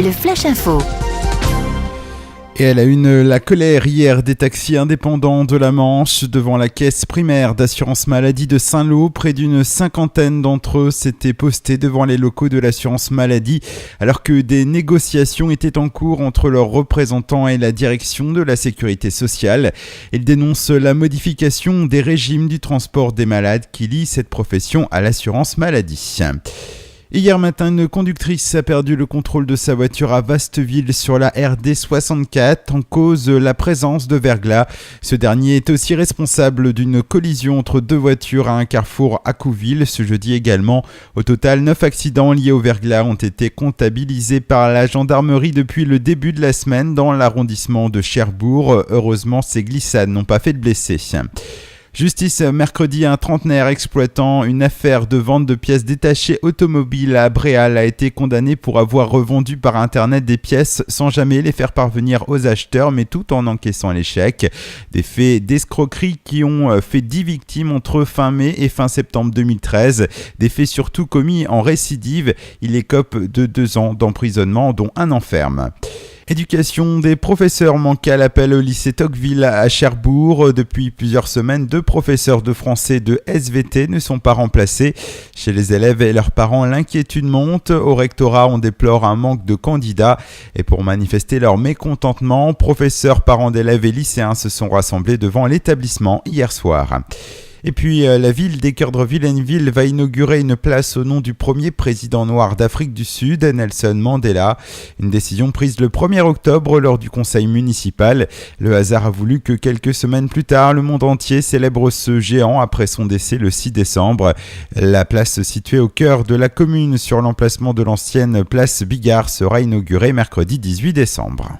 le Flash Info. Et elle a la colère hier des taxis indépendants de la Manche devant la caisse primaire d'assurance maladie de Saint-Lô. Près d'une cinquantaine d'entre eux s'étaient postés devant les locaux de l'assurance maladie alors que des négociations étaient en cours entre leurs représentants et la direction de la sécurité sociale. Ils dénoncent la modification des régimes du transport des malades qui lient cette profession à l'assurance maladie. Hier matin, une conductrice a perdu le contrôle de sa voiture à Vasteville sur la RD 64 en cause la présence de verglas. Ce dernier est aussi responsable d'une collision entre deux voitures à un carrefour à Couville ce jeudi également. Au total, 9 accidents liés au verglas ont été comptabilisés par la gendarmerie depuis le début de la semaine dans l'arrondissement de Cherbourg. Heureusement, ces glissades n'ont pas fait de blessés. Justice mercredi, un trentenaire exploitant une affaire de vente de pièces détachées automobiles à Bréal a été condamné pour avoir revendu par internet des pièces sans jamais les faire parvenir aux acheteurs mais tout en encaissant les chèques. Des faits d'escroquerie qui ont fait 10 victimes entre fin mai et fin septembre 2013. Des faits surtout commis en récidive. Il écope de 2 ans d'emprisonnement dont 1 an ferme. Éducation, des professeurs manquent à l'appel au lycée Tocqueville à Cherbourg. Depuis plusieurs semaines, 2 professeurs de français de SVT ne sont pas remplacés. Chez les élèves et leurs parents, l'inquiétude monte. Au rectorat, on déplore un manque de candidats. Et pour manifester leur mécontentement, professeurs, parents d'élèves et lycéens se sont rassemblés devant l'établissement hier soir. Et puis, la ville d'Équeurdre-Villeneuve va inaugurer une place au nom du premier président noir d'Afrique du Sud, Nelson Mandela. Une décision prise le 1er octobre lors du conseil municipal. Le hasard a voulu que quelques semaines plus tard, le monde entier célèbre ce géant après son décès le 6 décembre. La place située au cœur de la commune sur l'emplacement de l'ancienne place Bigard sera inaugurée mercredi 18 décembre.